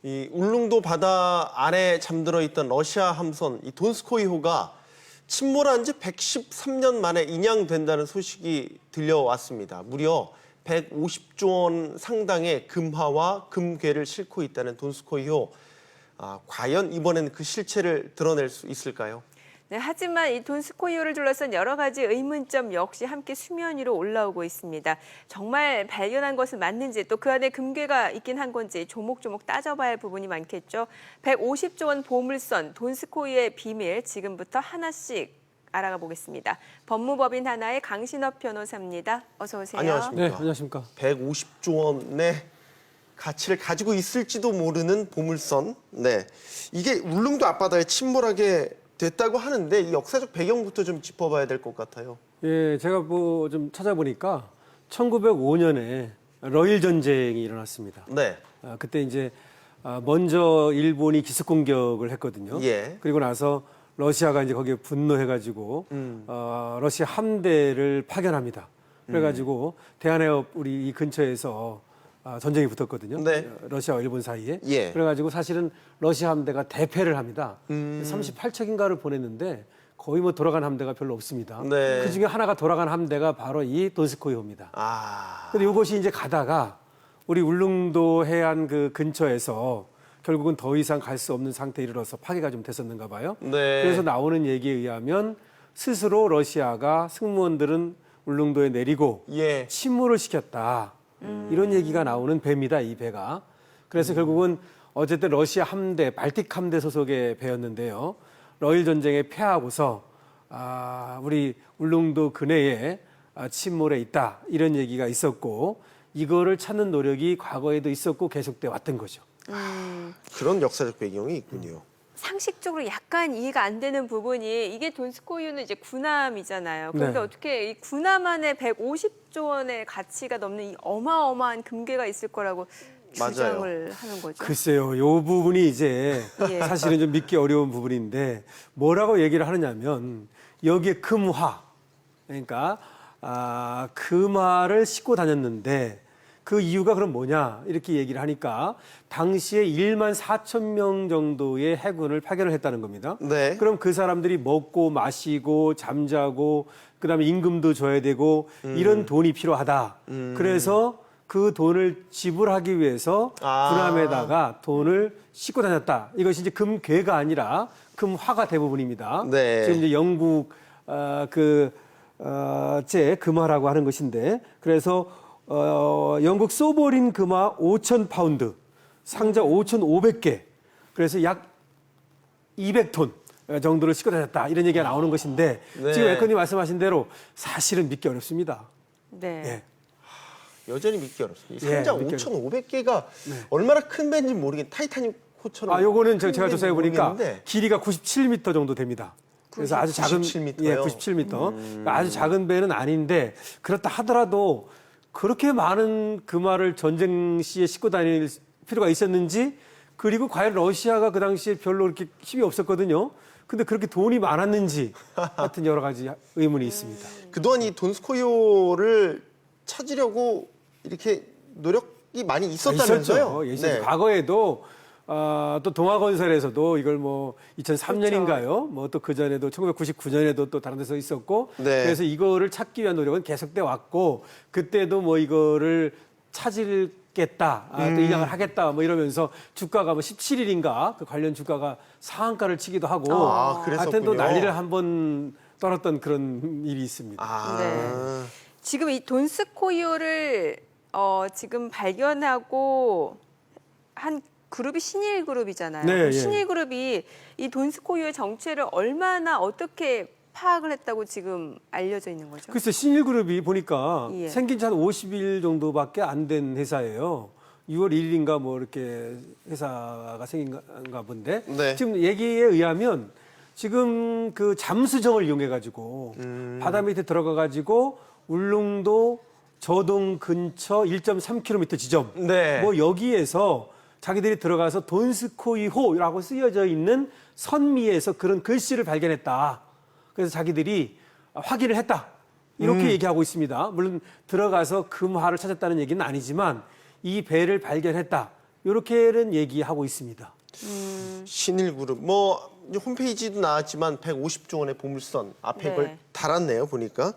이 울릉도 바다 아래 잠들어 있던 러시아 함선 이 돈스코이호가 침몰한 지 113년 만에 인양된다는 소식이 들려왔습니다. 무려 150조 원 상당의 금화와 금괴를 싣고 있다는 돈스코이호. 과연 이번엔 그 실체를 드러낼 수 있을까요? 네, 하지만 이 돈스코이호를 둘러싼 여러 가지 의문점 역시 함께 수면 위로 올라오고 있습니다. 정말 발견한 것은 맞는지 또 그 안에 금괴가 있긴 한 건지 조목조목 따져봐야 할 부분이 많겠죠. 150조 원 보물선 돈스코이호의 비밀 지금부터 하나씩 알아가 보겠습니다. 법무법인 하나의 강신업 변호사입니다. 어서 오세요. 안녕하십니까. 네, 안녕하십니까. 150조 원의 가치를 가지고 있을지도 모르는 보물선. 네, 이게 울릉도 앞바다에 침몰하게 됐다고 하는데 이 역사적 배경부터 좀 짚어봐야 될 것 같아요. 예, 제가 뭐 좀 찾아보니까 1905년에 러일 전쟁이 일어났습니다. 네. 그때 이제 먼저 일본이 기습 공격을 했거든요. 예. 그리고 나서 러시아가 이제 거기에 분노해가지고 러시아 함대를 파견합니다. 그래가지고 대한해협 우리 이 근처에서 전쟁이 붙었거든요. 네. 러시아와 일본 사이에. 예. 그래가지고 사실은 러시아 함대가 대패를 합니다. 38척인가를 보냈는데 거의 뭐 돌아간 함대가 별로 없습니다. 네. 그 중에 하나가 돌아간 함대가 바로 이 돈스코이호입니다. 근데 이것이 이제 가다가 우리 울릉도 해안 그 근처에서 결국은 더 이상 갈 수 없는 상태에 이르러서 파괴가 좀 됐었는가 봐요. 네. 그래서 나오는 얘기에 의하면 스스로 러시아가 승무원들은 울릉도에 내리고 예. 침몰을 시켰다. 이런 얘기가 나오는 배입니다, 이 배가. 그래서 결국은 어쨌든 러시아 함대, 발틱 함대 소속의 배였는데요. 러일 전쟁에 패하고서 우리 울릉도 근해에 침몰해 있다. 이런 얘기가 있었고 이거를 찾는 노력이 과거에도 있었고 계속돼 왔던 거죠. 그런 역사적 배경이 있군요. 상식적으로 약간 이해가 안 되는 부분이 이게 돈스코이호는 이제 군함이잖아요. 그런데 네. 어떻게 이 군함 안에 150조 원의 가치가 넘는 이 어마어마한 금괴가 있을 거라고 맞아요. 주장을 하는 거죠? 글쎄요, 이 부분이 이제 예. 사실은 좀 믿기 어려운 부분인데 뭐라고 얘기를 하느냐면 여기에 금화, 그러니까 금화를 싣고 다녔는데 그 이유가 그럼 뭐냐 이렇게 얘기를 하니까 당시에 1만 4천 명 정도의 해군을 파견을 했다는 겁니다. 네. 그럼 그 사람들이 먹고 마시고 잠자고 그다음에 임금도 줘야 되고 이런 돈이 필요하다. 그래서 그 돈을 지불하기 위해서 군함에다가 돈을 싣고 다녔다. 이것이 이제 금괴가 아니라 금화가 대부분입니다. 네. 지금 이제 영국 제 금화라고 하는 것인데 그래서 영국 소버린 금화 5,000파운드, 상자 5,500개, 그래서 약 200톤 정도를 싣고 다녔다. 이런 얘기가 나오는 것인데 네. 지금 앵커님 말씀하신 대로 사실은 믿기 어렵습니다. 네. 예. 여전히 믿기 어렵습니다. 이 예, 상자 믿기 5,500개가 얼마나 큰 배인지 모르겠는데 타이타닉호처럼. 요거는 큰 제가 배인지 조사해 보니까 모르겠는데. 길이가 97m 정도 됩니다. 그래서 아주 작은 97m 예, 요? 97m. 그러니까 아주 작은 배는 아닌데 그렇다 하더라도 그렇게 많은 금화를 전쟁 시에 싣고 다닐 필요가 있었는지 그리고 과연 러시아가 그 당시에 별로 그렇게 힘이 없었거든요. 근데 그렇게 돈이 많았는지 같은 여러 가지 의문이 있습니다. 그동안 이 돈스코이호를 찾으려고 이렇게 노력이 많이 있었다면서요? 있었죠. 예, 과거에도 또 동아건설에서도 이걸 뭐 2003년인가요? 뭐 또 그 전에도 1999년에도 또 다른 데서 있었고 네. 그래서 이거를 찾기 위한 노력은 계속돼 왔고 그때도 뭐 이거를 찾겠다, 또 인양을 하겠다 뭐 이러면서 주가가 뭐 17일인가 그 관련 주가가 상한가를 치기도 하고 하여튼 또 그랬었군요. 난리를 한번 떨었던 그런 일이 있습니다. 네. 지금 이 돈스코이호를 지금 발견하고 한 그룹이 신일그룹이잖아요. 네, 그럼 예. 신일그룹이 이 돈스코이호의 정체를 얼마나 어떻게 파악을 했다고 지금 알려져 있는 거죠? 글쎄 신일그룹이 보니까 예. 생긴 지 한 50일 정도밖에 안 된 회사예요. 6월 1일인가 뭐 이렇게 회사가 생긴가 본데 네. 지금 얘기에 의하면 지금 그 잠수정을 이용해 가지고 바다 밑에 들어가 가지고 울릉도 저동 근처 1.3km 지점 네. 뭐 여기에서 자기들이 들어가서 돈스코이호라고 쓰여져 있는 선미에서 그런 글씨를 발견했다. 그래서 자기들이 확인을 했다. 이렇게 얘기하고 있습니다. 물론 들어가서 금화를 찾았다는 얘기는 아니지만 이 배를 발견했다. 이렇게는 얘기하고 있습니다. 신일그룹 뭐 이제 홈페이지도 나왔지만 150조 원의 보물선 앞에 네. 이걸 달았네요 보니까.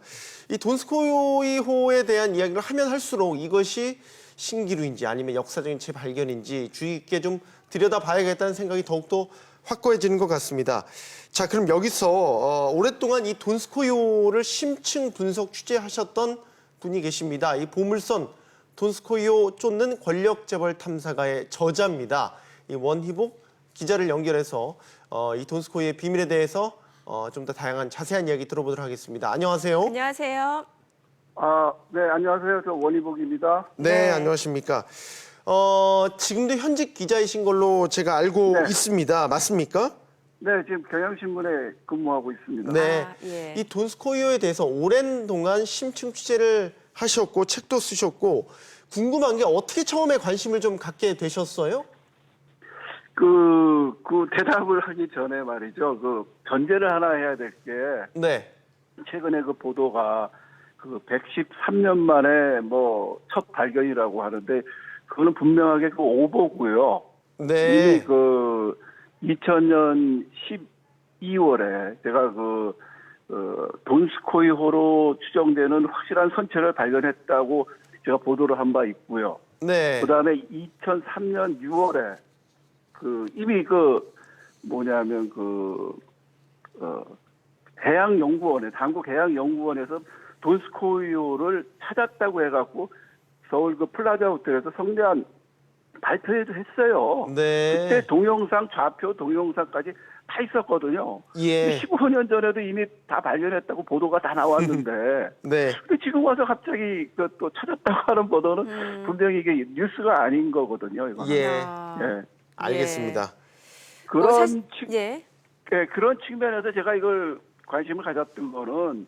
이 돈스코이호에 대한 이야기를 하면 할수록 이것이 신기루인지 아니면 역사적인 재발견인지 주의 깊게 좀 들여다봐야겠다는 생각이 더욱더 확고해지는 것 같습니다. 자, 그럼 여기서 오랫동안 이 돈스코이호를 심층 분석 취재하셨던 분이 계십니다. 이 보물선 돈스코이호 쫓는 권력 재벌 탐사가의 저자입니다. 이 원희복 기자를 연결해서 이 돈스코이의 비밀에 대해서 좀 더 다양한 자세한 이야기 들어보도록 하겠습니다. 안녕하세요. 안녕하세요. 네, 안녕하세요. 저 원희복입니다. 네, 네. 안녕하십니까. 지금도 현직 기자이신 걸로 제가 알고 네. 있습니다. 맞습니까? 네, 지금 경향신문에 근무하고 있습니다. 네. 아, 예. 이 돈스코이호에 대해서 오랜 동안 심층 취재를 하셨고 책도 쓰셨고 궁금한 게 어떻게 처음에 관심을 좀 갖게 되셨어요? 그 대답을 하기 전에 말이죠. 그 전제를 하나 해야 될 게 네. 최근에 그 보도가 그 113년 만에 뭐 첫 발견이라고 하는데 그거는 분명하게 그 오보고요. 네. 이미 그 2000년 12월에 제가 돈스코이호로 추정되는 확실한 선체를 발견했다고 제가 보도를 한 바 있고요. 네. 그다음에 2003년 6월에 이미 한국 해양연구원에서 돈스코이호를 찾았다고 해갖고 서울 그 플라자 호텔에서 성대한 발표회도 했어요. 네. 그때 동영상, 좌표 동영상까지 다 있었거든요. 예. 15년 전에도 이미 다 발견했다고 보도가 다 나왔는데, 네. 근데 지금 와서 갑자기 또 찾았다고 하는 보도는 분명히 이게 뉴스가 아닌 거거든요. 이거는. 예. 아, 예. 알겠습니다. 그런 예. 그런 측면에서 제가 이걸 관심을 가졌던 거는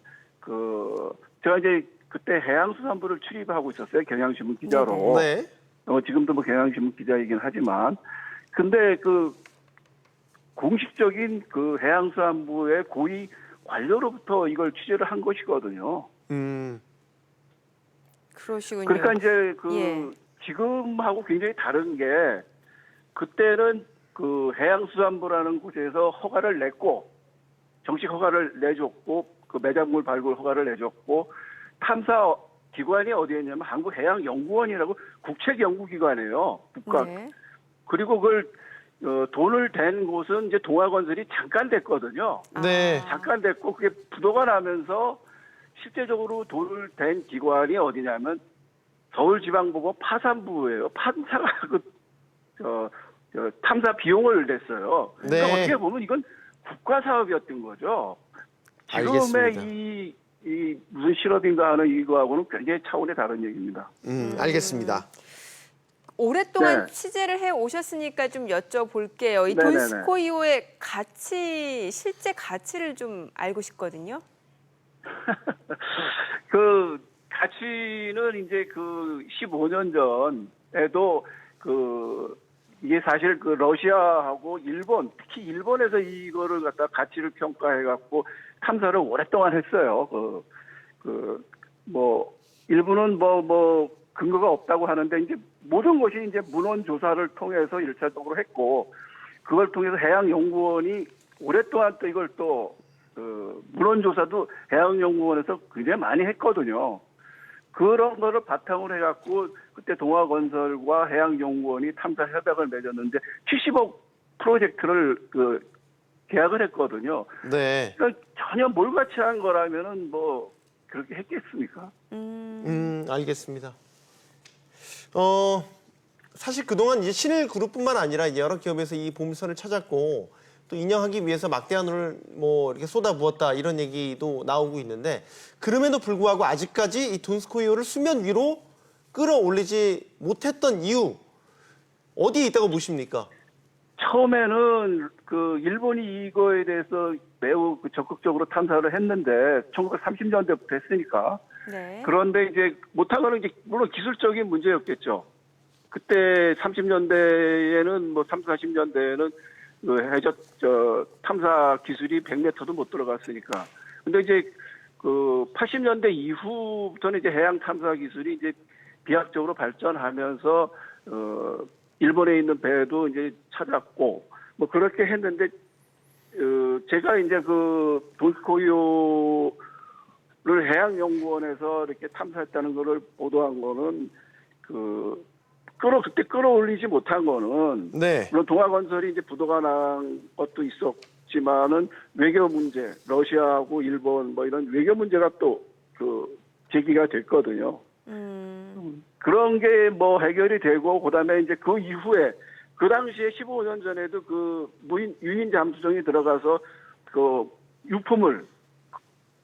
제가 이제 그때 해양수산부를 출입하고 있었어요. 경향신문 기자로. 네. 지금도 뭐 경향신문 기자이긴 하지만, 근데 공식적인 해양수산부의 고위 관료로부터 이걸 취재를 한 것이거든요. 그러시군요. 그러니까 이제 예. 지금하고 굉장히 다른 게 그때는 해양수산부라는 곳에서 허가를 냈고 정식 허가를 내줬고 매작물 발굴 허가를 내줬고 탐사 기관이 어디였냐면 한국해양연구원이라고 국책 연구기관이에요. 국가. 네. 그리고 그걸 돈을 댄 곳은 이제 동아건설이 잠깐 됐거든요. 네. 잠깐 됐고 그게 부도가 나면서 실제적으로 돈을 댄 기관이 어디냐면 서울지방법원 파산부예요. 판사가 탐사 비용을 냈어요. 네. 그러니까 어떻게 보면 이건 국가 사업이었던 거죠. 지금의 알겠습니다. 이 무슨 실업인가 하는 이거하고는 굉장히 차원이 다른 얘기입니다. 알겠습니다. 오랫동안 네. 취재를 해 오셨으니까 좀 여쭤볼게요. 이 네네네. 돈스코이호의 실제 가치를 좀 알고 싶거든요. 가치는 이제 15년 전에도 이게 사실 러시아하고 일본, 특히 일본에서 이거를 갖다 가치를 평가해갖고 탐사를 오랫동안 했어요. 일부는 근거가 없다고 하는데 이제 모든 것이 이제 문헌 조사를 통해서 1차적으로 했고 그걸 통해서 해양연구원이 오랫동안 또 이걸 문헌 조사도 해양연구원에서 굉장히 많이 했거든요. 그런 거를 바탕으로 해갖고 그때 동아건설과 해양연구원이 탐사 협약을 맺었는데 70억 프로젝트를 계약을 했거든요. 네. 그러니까 전혀 몰같이한 거라면은 그렇게 했겠습니까? 알겠습니다. 사실 그동안 이제 신일그룹뿐만 아니라 이제 여러 기업에서 이 보물선을 찾았고 또 인정하기 위해서 막대한 돈을 이렇게 쏟아부었다 이런 얘기도 나오고 있는데 그럼에도 불구하고 아직까지 이 돈스코이호를 수면 위로 끌어올리지 못했던 이유 어디에 있다고 보십니까? 처음에는 일본이 이거에 대해서 매우 적극적으로 탐사를 했는데 1930년대부터 했으니까. 네. 그런데 이제 못한 거는 이제 물론 기술적인 문제였겠죠. 그때 30년대에는 30, 40년대에는 해저 탐사 기술이 100m도 못 들어갔으니까. 근데 이제 80년대 이후부터는 이제 해양 탐사 기술이 이제 비약적으로 발전하면서 일본에 있는 배도 이제 찾았고 뭐 그렇게 했는데 제가 이제 그 돈스코이호를 해양연구원에서 이렇게 탐사했다는 거를 보도한 거는 그때 끌어올리지 못한 거는 네. 물론 동아건설이 이제 부도가 난 것도 있었지만은 외교 문제, 러시아하고 일본 뭐 이런 외교 문제가 또 제기가 됐거든요. 그런 게 뭐 해결이 되고 그다음에 이제 그 이후에 그 당시에 15년 전에도 그 유인 잠수정이 들어가서 그 유품을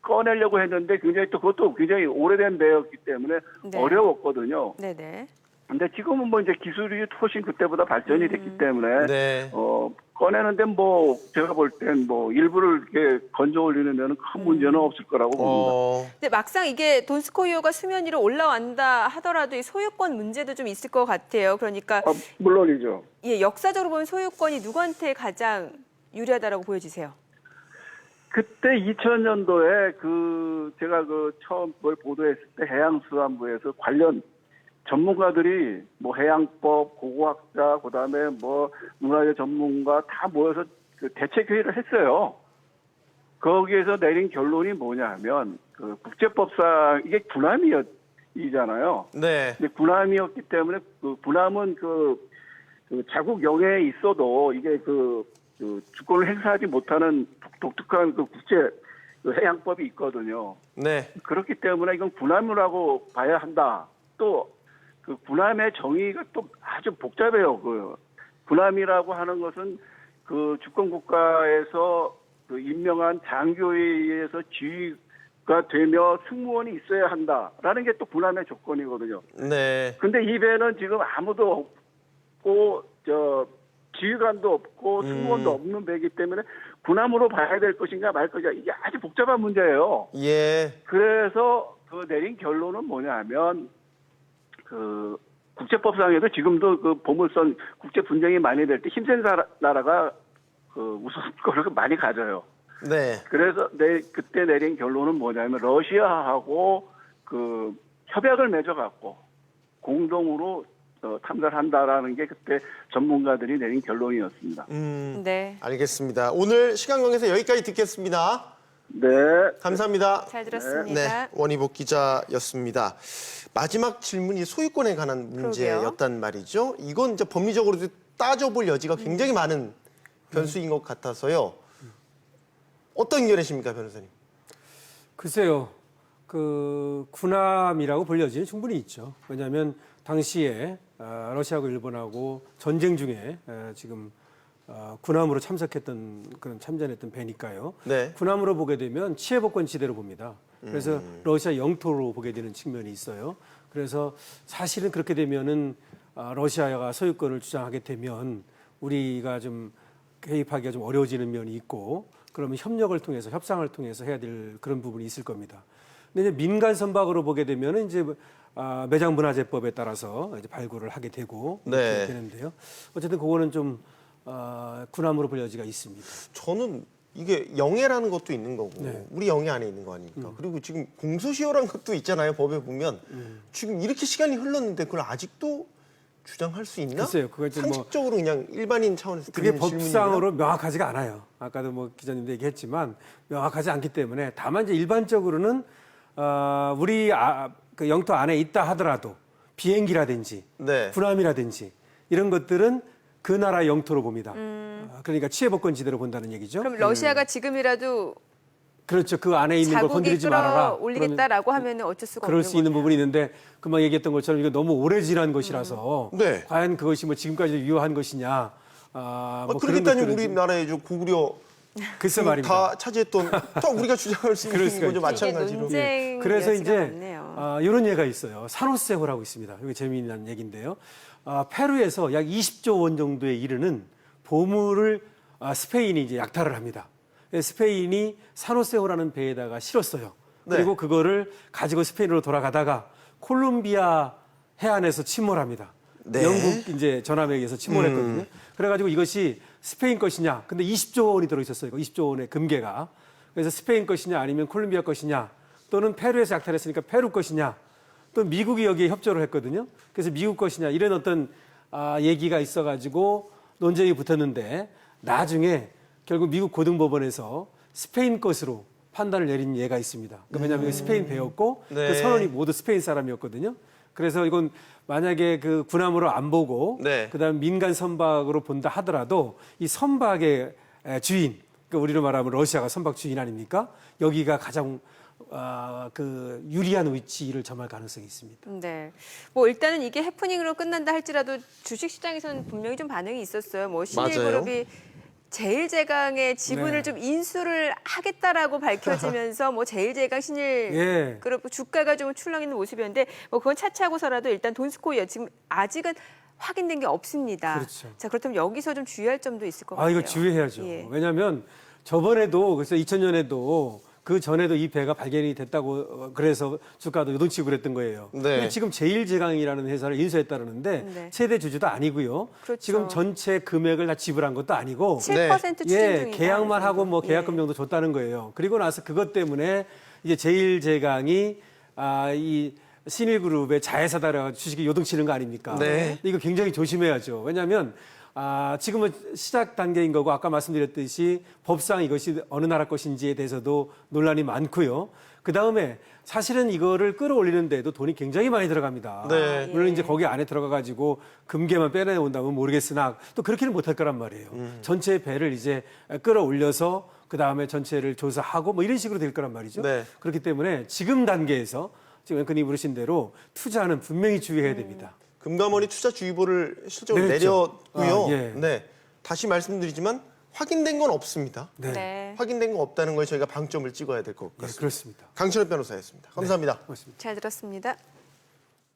꺼내려고 했는데 굉장히 또 그것도 굉장히 오래된 배였기 때문에 네. 어려웠거든요. 네네. 근데 지금은 뭐 이제 기술이 훨씬 그때보다 발전이 됐기 때문에 네. 꺼내는데 뭐 제가 볼 땐 뭐 일부를 이렇게 건져 올리는 데는 큰 문제는 없을 거라고 봅니다. 근데 막상 이게 돈스코이호가 수면 위로 올라온다 하더라도 이 소유권 문제도 좀 있을 것 같아요. 그러니까 물론이죠. 예, 역사적으로 보면 소유권이 누구한테 가장 유리하다라고 보여지세요? 그때 2000년도에 제가 처음 그걸 보도했을 때 해양수산부에서 관련 전문가들이 뭐 해양법, 고고학자, 그다음에 뭐 문화재 전문가 다 모여서 대책회의를 했어요. 거기에서 내린 결론이 뭐냐면 국제법상 이게 군함이잖아요. 네. 근데 군함이었기 때문에 군함은 자국 영해에 있어도 이게 주권을 행사하지 못하는 독특한 국제 해양법이 있거든요. 네. 그렇기 때문에 이건 군함이라고 봐야 한다. 또 군함의 정의가 또 아주 복잡해요. 군함이라고 하는 것은 주권 국가에서 임명한 장교에 의해서 지휘가 되며 승무원이 있어야 한다라는 게 또 군함의 조건이거든요. 네. 근데 이 배는 지금 아무도 없고 지휘관도 없고 승무원도 없는 배이기 때문에 군함으로 봐야 될 것인가 말 것인가 이게 아주 복잡한 문제예요. 예. 그래서 내린 결론은 뭐냐면 국제법상에도 지금도 보물선 국제 분쟁이 많이 될 때 힘센 나라가 우선권을 많이 가져요. 네. 그래서 그때 내린 결론은 뭐냐면 러시아하고 협약을 맺어갖고 공동으로 탐사를 한다라는 게 그때 전문가들이 내린 결론이었습니다. 네. 알겠습니다. 오늘 시간 관계에서 여기까지 듣겠습니다. 네. 감사합니다. 잘 들었습니다. 네, 원희복 기자였습니다. 마지막 질문이 소유권에 관한 문제였단 말이죠. 이건 이제 법리적으로도 따져볼 여지가 굉장히 많은 변수인 것 같아서요. 어떤 의견이십니까, 변호사님? 글쎄요, 군함이라고 볼 여지는 충분히 있죠. 왜냐하면 당시에 러시아하고 일본하고 전쟁 중에 지금 군함으로 참전했던 배니까요. 네. 군함으로 보게 되면 치해복권 지대로 봅니다. 그래서 러시아 영토로 보게 되는 측면이 있어요. 그래서 사실은 그렇게 되면은 러시아가 소유권을 주장하게 되면 우리가 좀 개입하기가 좀 어려워지는 면이 있고 그러면 협상을 통해서 해야 될 그런 부분이 있을 겁니다. 근데 이제 민간 선박으로 보게 되면은 이제 매장문화재법에 따라서 이제 발굴을 하게 되고 네. 되는데요. 어쨌든 그거는 좀 군함으로 볼 여지가 있습니다. 저는 이게 영해라는 것도 있는 거고 네. 우리 영해 안에 있는 거 아닙니까? 그리고 지금 공소시효라는 것도 있잖아요. 법에 보면 지금 이렇게 시간이 흘렀는데 그걸 아직도 주장할 수 있나? 글쎄요, 그거 좀 뭐- 상식적으로 그냥 일반인 차원에서 그게 드리는 질문이에요. 법상으로 명확하지가 않아요. 아까도 뭐 기자님도 얘기했지만 명확하지 않기 때문에 다만 이제 일반적으로는 우리 그 영토 안에 있다 하더라도 비행기라든지 네. 군함이라든지 이런 것들은 그 나라 영토로 봅니다. 그러니까 치해복권 지대로 본다는 얘기죠. 그럼 러시아가 지금이라도 그렇죠. 그 안에 있는 거 자국이 건드리지 말아라. 끌어올리겠다라고 하면 어쩔 수가 그럴 없는 수 있는 부분이 있는데 금방 얘기했던 것처럼 이거 너무 오래 지난 것이라서 네. 과연 그것이 뭐 지금까지 유효한 것이냐. 뭐 그러겠다니 것들은 우리나라의 고구려 글쎄 말입니다. 다 차지했던 다 우리가 주장할 수 그럴 있는 수가 거죠. 있죠. 마찬가지로. 논쟁 그래서 여지가 이제 없네요. 이런 예가 있어요. 산호세호라고 있습니다. 이게 재미있는 얘기인데요. 페루에서 약 20조 원 정도에 이르는 보물을 스페인이 이제 약탈을 합니다. 스페인이 산호세호라는 배에다가 실었어요. 그리고 네. 그거를 가지고 스페인으로 돌아가다가 콜롬비아 해안에서 침몰합니다. 네. 영국 이제 전함에 의해서 침몰했거든요. 그래가지고 이것이 스페인 것이냐? 근데 20조 원이 들어있었어요. 20조 원의 금괴가. 그래서 스페인 것이냐 아니면 콜롬비아 것이냐 또는 페루에서 약탈했으니까 페루 것이냐 또 미국이 여기에 협조를 했거든요. 그래서 미국 것이냐 이런 어떤 얘기가 있어가지고 논쟁이 붙었는데 나중에 결국 미국 고등법원에서 스페인 것으로 판단을 내린 예가 있습니다. 왜냐하면 스페인 배였고 네. 그 선원이 모두 스페인 사람이었거든요. 그래서 이건 만약에 그 군함으로 안 보고 네. 그다음 민간 선박으로 본다 하더라도 이 선박의 주인, 그러니까 우리로 말하면 러시아가 선박 주인 아닙니까? 여기가 가장 그 유리한 위치를 점할 가능성이 있습니다. 네. 뭐 일단은 이게 해프닝으로 끝난다 할지라도 주식 시장에서는 분명히 좀 반응이 있었어요. 뭐 신일그룹이 제일제강의 지분을 네. 좀 인수를 하겠다라고 밝혀지면서 뭐 제일제강 예. 신일그룹 주가가 좀 출렁이는 모습이었는데 뭐 그건 차치하고서라도 일단 돈스코이어 지금 아직은 확인된 게 없습니다. 그렇죠. 자, 그렇다면 여기서 좀 주의할 점도 있을 것 같아요. 이거 주의해야죠. 예. 왜냐하면 저번에도 그래서 2000년에도 그 전에도 이 배가 발견이 됐다고 그래서 주가도 요동치고 그랬던 거예요. 네. 근데 지금 제일제강이라는 회사를 인수했다는데 네. 최대 주주도 아니고요. 그렇죠. 지금 전체 금액을 다 지불한 것도 아니고 7% 추진 중이다. 계약만 하고 뭐 계약금 예. 정도 줬다는 거예요. 그리고 나서 그것 때문에 이제 제일제강이 이 신일그룹의 자회사다라고 주식이 요동치는 거 아닙니까? 네. 근데 이거 굉장히 조심해야죠. 왜냐하면 지금은 시작 단계인 거고 아까 말씀드렸듯이 법상 이것이 어느 나라 것인지에 대해서도 논란이 많고요. 그 다음에 사실은 이거를 끌어올리는데도 돈이 굉장히 많이 들어갑니다. 네. 물론 예. 이제 거기 안에 들어가가지고 금괴만 빼내온다면 모르겠으나 또 그렇게는 못할 거란 말이에요. 전체 배를 이제 끌어올려서 그 다음에 전체를 조사하고 뭐 이런 식으로 될 거란 말이죠. 네. 그렇기 때문에 지금 단계에서 지금 앵커님이 부르신 대로 투자는 분명히 주의해야 됩니다. 금감원이 투자주의보를 실제로 내렸죠. 내렸고요. 예. 네. 다시 말씀드리지만 확인된 건 없습니다. 네. 네. 확인된 건 없다는 걸 저희가 방점을 찍어야 될 것 예, 같습니다. 그렇습니다. 강철현 변호사였습니다. 감사합니다. 고맙습니다. 잘 들었습니다.